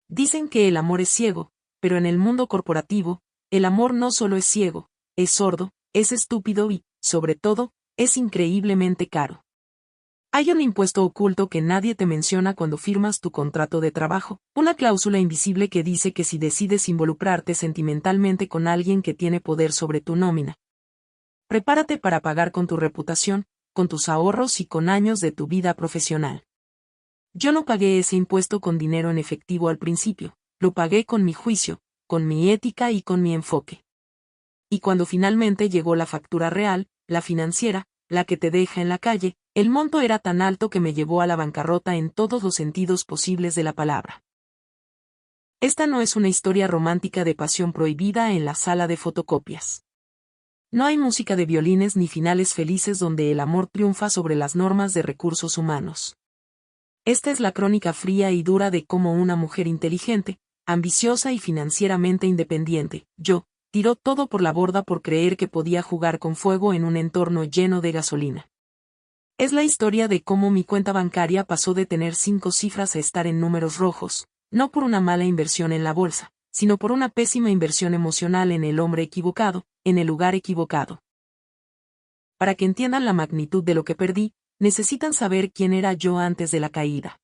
Dicen que el amor es ciego, pero en el mundo corporativo, el amor no solo es ciego, es sordo, es estúpido y, sobre todo, es increíblemente caro. Hay un impuesto oculto que nadie te menciona cuando firmas tu contrato de trabajo, una cláusula invisible que dice que si decides involucrarte sentimentalmente con alguien que tiene poder sobre tu nómina, prepárate para pagar con tu reputación, con tus ahorros y con años de tu vida profesional. Yo no pagué ese impuesto con dinero en efectivo al principio, lo pagué con mi juicio, con mi ética y con mi enfoque. Y cuando finalmente llegó la factura real, la financiera, la que te deja en la calle, el monto era tan alto que me llevó a la bancarrota en todos los sentidos posibles de la palabra. Esta no es una historia romántica de pasión prohibida en la sala de fotocopias. No hay música de violines ni finales felices donde el amor triunfa sobre las normas de recursos humanos. Esta es la crónica fría y dura de cómo una mujer inteligente, ambiciosa y financieramente independiente, tiró todo por la borda por creer que podía jugar con fuego en un entorno lleno de gasolina. Es la historia de cómo mi cuenta bancaria pasó de tener 5 cifras a estar en números rojos, no por una mala inversión en la bolsa, sino por una pésima inversión emocional en el hombre equivocado, en el lugar equivocado. Para que entiendan la magnitud de lo que perdí, necesitan saber quién era yo antes de la caída.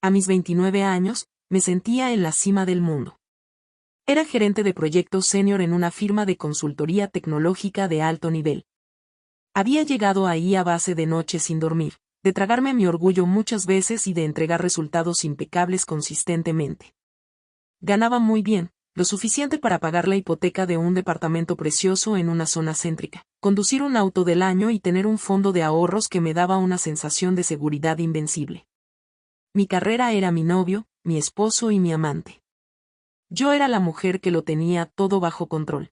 A mis 29 años, me sentía en la cima del mundo. Era gerente de proyectos senior en una firma de consultoría tecnológica de alto nivel. Había llegado ahí a base de noches sin dormir, de tragarme mi orgullo muchas veces y de entregar resultados impecables consistentemente. Ganaba muy bien, lo suficiente para pagar la hipoteca de un departamento precioso en una zona céntrica, conducir un auto del año y tener un fondo de ahorros que me daba una sensación de seguridad invencible. Mi carrera era mi novio, mi esposo y mi amante. Yo era la mujer que lo tenía todo bajo control.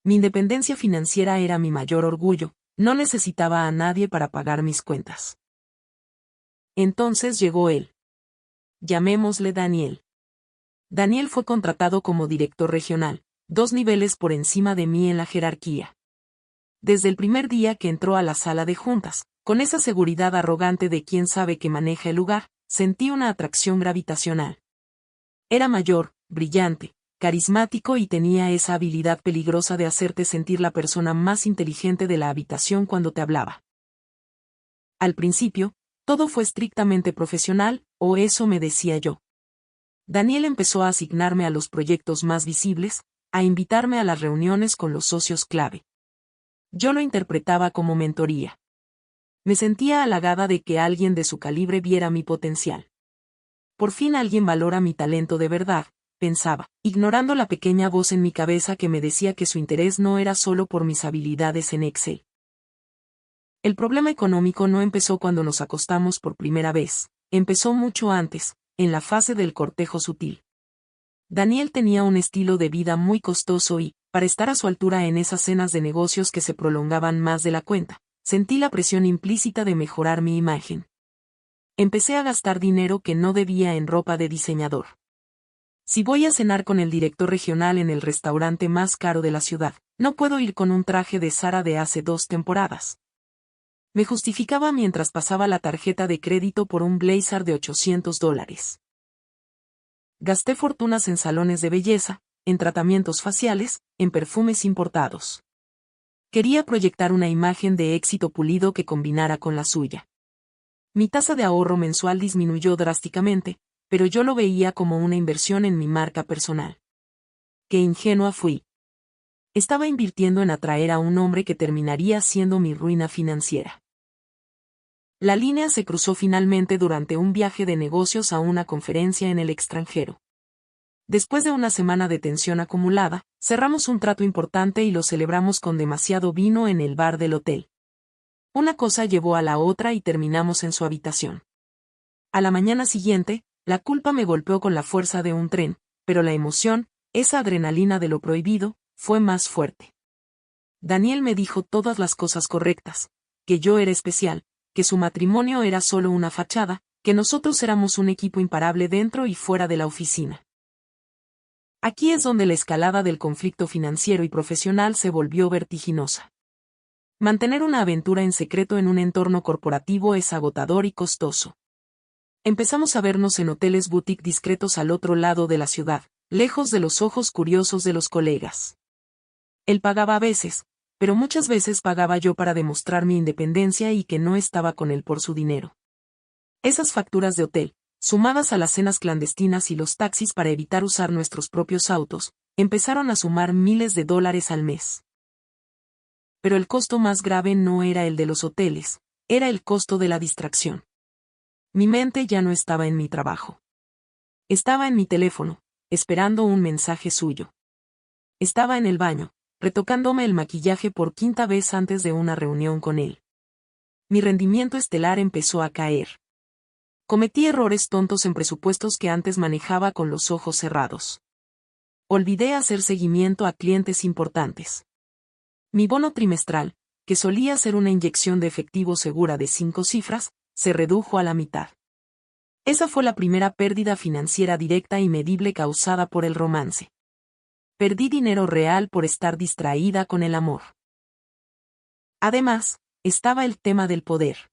Mi independencia financiera era mi mayor orgullo, no necesitaba a nadie para pagar mis cuentas. Entonces llegó él. Llamémosle Daniel. Daniel fue contratado como director regional, 2 niveles por encima de mí en la jerarquía. Desde el primer día que entró a la sala de juntas, con esa seguridad arrogante de quien sabe que maneja el lugar, sentí una atracción gravitacional. Era mayor, brillante, carismático y tenía esa habilidad peligrosa de hacerte sentir la persona más inteligente de la habitación cuando te hablaba. Al principio, todo fue estrictamente profesional, o eso me decía yo. Daniel empezó a asignarme a los proyectos más visibles, a invitarme a las reuniones con los socios clave. Yo lo interpretaba como mentoría. Me sentía halagada de que alguien de su calibre viera mi potencial. Por fin alguien valora mi talento de verdad, pensaba, ignorando la pequeña voz en mi cabeza que me decía que su interés no era solo por mis habilidades en Excel. El problema económico no empezó cuando nos acostamos por primera vez, empezó mucho antes, en la fase del cortejo sutil. Daniel tenía un estilo de vida muy costoso y, para estar a su altura en esas cenas de negocios que se prolongaban más de la cuenta, sentí la presión implícita de mejorar mi imagen. Empecé a gastar dinero que no debía en ropa de diseñador. Si voy a cenar con el director regional en el restaurante más caro de la ciudad, no puedo ir con un traje de Zara de hace 2 temporadas. Me justificaba mientras pasaba la tarjeta de crédito por un blazer de $800. Gasté fortunas en salones de belleza, en tratamientos faciales, en perfumes importados. Quería proyectar una imagen de éxito pulido que combinara con la suya. Mi tasa de ahorro mensual disminuyó drásticamente, pero yo lo veía como una inversión en mi marca personal. Qué ingenua fui. Estaba invirtiendo en atraer a un hombre que terminaría siendo mi ruina financiera. La línea se cruzó finalmente durante un viaje de negocios a una conferencia en el extranjero. Después de una semana de tensión acumulada, cerramos un trato importante y lo celebramos con demasiado vino en el bar del hotel. Una cosa llevó a la otra y terminamos en su habitación. A la mañana siguiente, la culpa me golpeó con la fuerza de un tren, pero la emoción, esa adrenalina de lo prohibido, fue más fuerte. Daniel me dijo todas las cosas correctas, que yo era especial, que su matrimonio era solo una fachada, que nosotros éramos un equipo imparable dentro y fuera de la oficina. Aquí es donde la escalada del conflicto financiero y profesional se volvió vertiginosa. Mantener una aventura en secreto en un entorno corporativo es agotador y costoso. Empezamos a vernos en hoteles boutique discretos al otro lado de la ciudad, lejos de los ojos curiosos de los colegas. Él pagaba a veces, pero muchas veces pagaba yo para demostrar mi independencia y que no estaba con él por su dinero. Esas facturas de hotel, sumadas a las cenas clandestinas y los taxis para evitar usar nuestros propios autos, empezaron a sumar miles de dólares al mes. Pero el costo más grave no era el de los hoteles, era el costo de la distracción. Mi mente ya no estaba en mi trabajo. Estaba en mi teléfono, esperando un mensaje suyo. Estaba en el baño, retocándome el maquillaje por quinta vez antes de una reunión con él. Mi rendimiento estelar empezó a caer. Cometí errores tontos en presupuestos que antes manejaba con los ojos cerrados. Olvidé hacer seguimiento a clientes importantes. Mi bono trimestral, que solía ser una inyección de efectivo segura de 5 cifras, se redujo a la mitad. Esa fue la primera pérdida financiera directa y medible causada por el romance. Perdí dinero real por estar distraída con el amor. Además, estaba el tema del poder.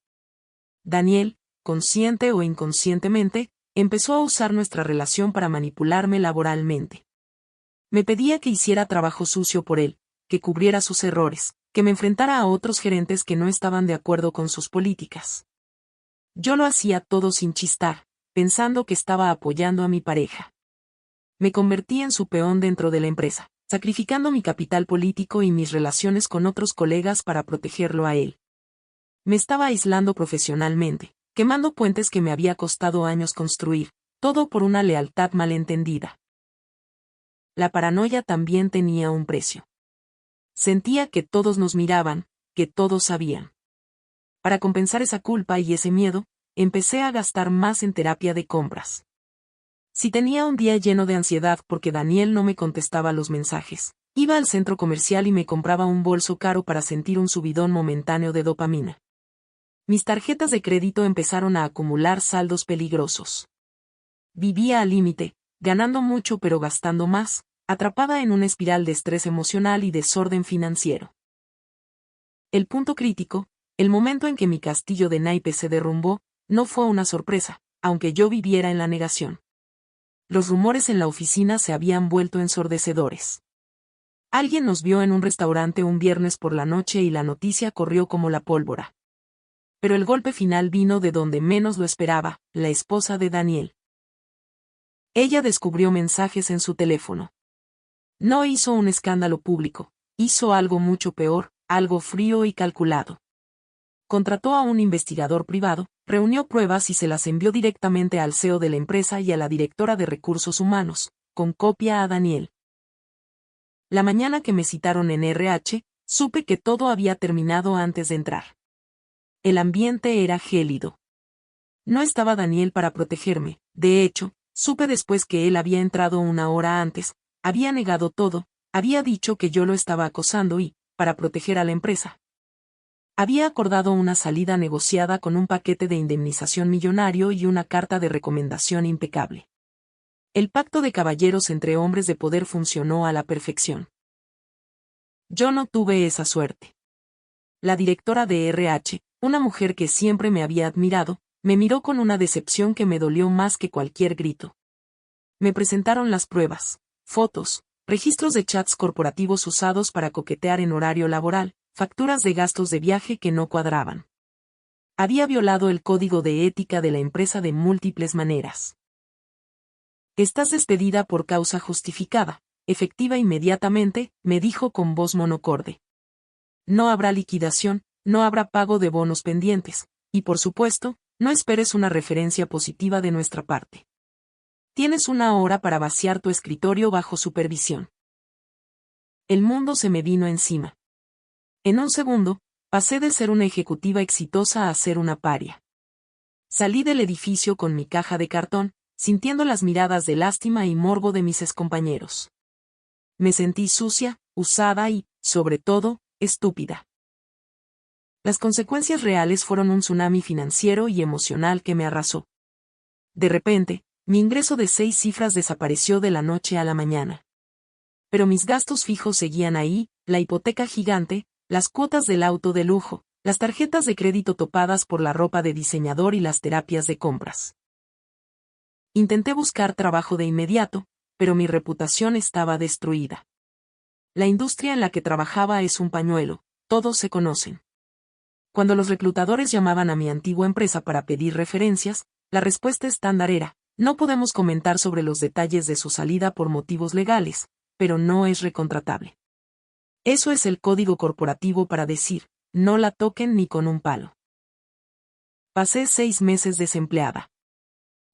Daniel, consciente o inconscientemente, empezó a usar nuestra relación para manipularme laboralmente. Me pedía que hiciera trabajo sucio por él, que cubriera sus errores, que me enfrentara a otros gerentes que no estaban de acuerdo con sus políticas. Yo lo hacía todo sin chistar, pensando que estaba apoyando a mi pareja. Me convertí en su peón dentro de la empresa, sacrificando mi capital político y mis relaciones con otros colegas para protegerlo a él. Me estaba aislando profesionalmente, quemando puentes que me había costado años construir, todo por una lealtad malentendida. La paranoia también tenía un precio. Sentía que todos nos miraban, que todos sabían. Para compensar esa culpa y ese miedo, empecé a gastar más en terapia de compras. Si tenía un día lleno de ansiedad porque Daniel no me contestaba los mensajes, iba al centro comercial y me compraba un bolso caro para sentir un subidón momentáneo de dopamina. Mis tarjetas de crédito empezaron a acumular saldos peligrosos. Vivía al límite, ganando mucho pero gastando más, atrapada en una espiral de estrés emocional y desorden financiero. El punto crítico, el momento en que mi castillo de naipes se derrumbó, no fue una sorpresa, aunque yo viviera en la negación. Los rumores en la oficina se habían vuelto ensordecedores. Alguien nos vio en un restaurante un viernes por la noche y la noticia corrió como la pólvora. Pero el golpe final vino de donde menos lo esperaba, la esposa de Daniel. Ella descubrió mensajes en su teléfono. No hizo un escándalo público, hizo algo mucho peor, algo frío y calculado. Contrató a un investigador privado, reunió pruebas y se las envió directamente al CEO de la empresa y a la directora de recursos humanos, con copia a Daniel. La mañana que me citaron en RH, supe que todo había terminado antes de entrar. El ambiente era gélido. No estaba Daniel para protegerme, de hecho, supe después que él había entrado una hora antes, había negado todo, había dicho que yo lo estaba acosando y, para proteger a la empresa, había acordado una salida negociada con un paquete de indemnización millonario y una carta de recomendación impecable. El pacto de caballeros entre hombres de poder funcionó a la perfección. Yo no tuve esa suerte. La directora de RH, una mujer que siempre me había admirado, me miró con una decepción que me dolió más que cualquier grito. Me presentaron las pruebas, fotos, registros de chats corporativos usados para coquetear en horario laboral, facturas de gastos de viaje que no cuadraban. Había violado el código de ética de la empresa de múltiples maneras. Estás despedida por causa justificada, efectiva inmediatamente, me dijo con voz monocorde. No habrá liquidación, no habrá pago de bonos pendientes, y por supuesto, no esperes una referencia positiva de nuestra parte. Tienes una hora para vaciar tu escritorio bajo supervisión. El mundo se me vino encima. En un segundo, pasé de ser una ejecutiva exitosa a ser una paria. Salí del edificio con mi caja de cartón, sintiendo las miradas de lástima y morbo de mis excompañeros. Me sentí sucia, usada y, sobre todo, estúpida. Las consecuencias reales fueron un tsunami financiero y emocional que me arrasó. De repente, mi ingreso de 6 cifras desapareció de la noche a la mañana. Pero mis gastos fijos seguían ahí, la hipoteca gigante, las cuotas del auto de lujo, las tarjetas de crédito topadas por la ropa de diseñador y las terapias de compras. Intenté buscar trabajo de inmediato, pero mi reputación estaba destruida. La industria en la que trabajaba es un pañuelo, todos se conocen. Cuando los reclutadores llamaban a mi antigua empresa para pedir referencias, la respuesta estándar era: no podemos comentar sobre los detalles de su salida por motivos legales, pero no es recontratable. Eso es el código corporativo para decir: no la toquen ni con un palo. Pasé 6 meses desempleada.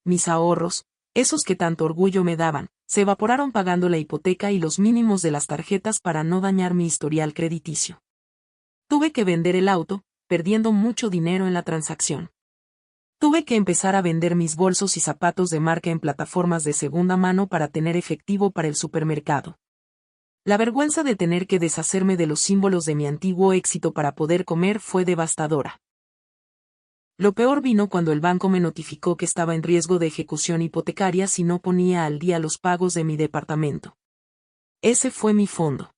Mis ahorros, esos que tanto orgullo me daban, se evaporaron pagando la hipoteca y los mínimos de las tarjetas para no dañar mi historial crediticio. Tuve que vender el auto, perdiendo mucho dinero en la transacción. Tuve que empezar a vender mis bolsos y zapatos de marca en plataformas de segunda mano para tener efectivo para el supermercado. La vergüenza de tener que deshacerme de los símbolos de mi antiguo éxito para poder comer fue devastadora. Lo peor vino cuando el banco me notificó que estaba en riesgo de ejecución hipotecaria si no ponía al día los pagos de mi departamento. Ese fue mi fondo.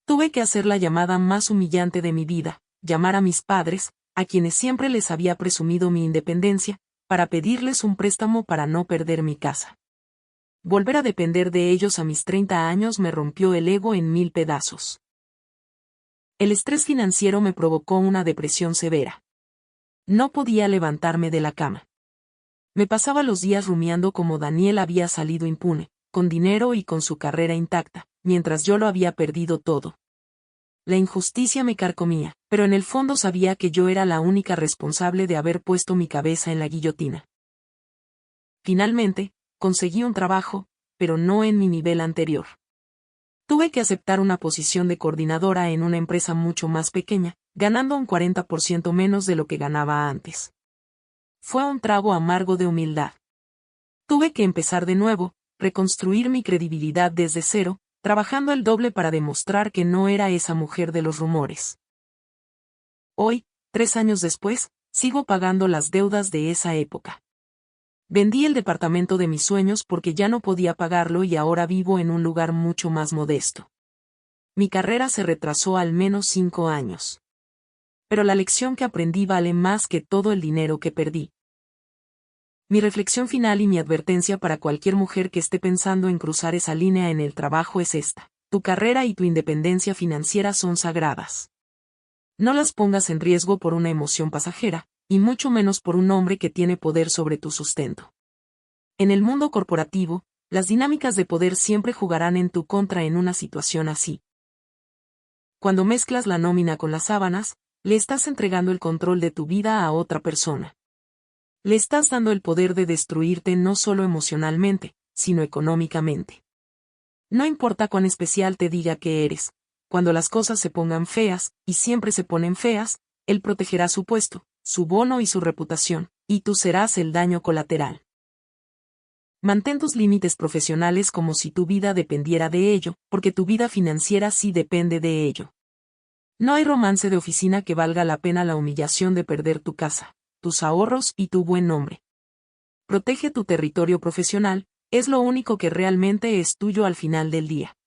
Tuve que hacer la llamada más humillante de mi vida, llamar a mis padres, a quienes siempre les había presumido mi independencia, para pedirles un préstamo para no perder mi casa. Volver a depender de ellos a mis 30 años me rompió el ego en 1000 pedazos. El estrés financiero me provocó una depresión severa. No podía levantarme de la cama. Me pasaba los días rumiando cómo Daniel había salido impune, con dinero y con su carrera intacta, mientras yo lo había perdido todo. La injusticia me carcomía, pero en el fondo sabía que yo era la única responsable de haber puesto mi cabeza en la guillotina. Finalmente, conseguí un trabajo, pero no en mi nivel anterior. Tuve que aceptar una posición de coordinadora en una empresa mucho más pequeña, ganando un 40% menos de lo que ganaba antes. Fue un trago amargo de humildad. Tuve que empezar de nuevo, reconstruir mi credibilidad desde cero, trabajando el doble para demostrar que no era esa mujer de los rumores. Hoy, 3 años después, sigo pagando las deudas de esa época. Vendí el departamento de mis sueños porque ya no podía pagarlo y ahora vivo en un lugar mucho más modesto. Mi carrera se retrasó al menos 5 años. Pero la lección que aprendí vale más que todo el dinero que perdí. Mi reflexión final y mi advertencia para cualquier mujer que esté pensando en cruzar esa línea en el trabajo es esta: tu carrera y tu independencia financiera son sagradas. No las pongas en riesgo por una emoción pasajera, y mucho menos por un hombre que tiene poder sobre tu sustento. En el mundo corporativo, las dinámicas de poder siempre jugarán en tu contra en una situación así. Cuando mezclas la nómina con las sábanas, le estás entregando el control de tu vida a otra persona. Le estás dando el poder de destruirte no solo emocionalmente, sino económicamente. No importa cuán especial te diga que eres, cuando las cosas se pongan feas, y siempre se ponen feas, él protegerá su puesto, su bono y su reputación, y tú serás el daño colateral. Mantén tus límites profesionales como si tu vida dependiera de ello, porque tu vida financiera sí depende de ello. No hay romance de oficina que valga la pena la humillación de perder tu casa, tus ahorros y tu buen nombre. Protege tu territorio profesional, es lo único que realmente es tuyo al final del día.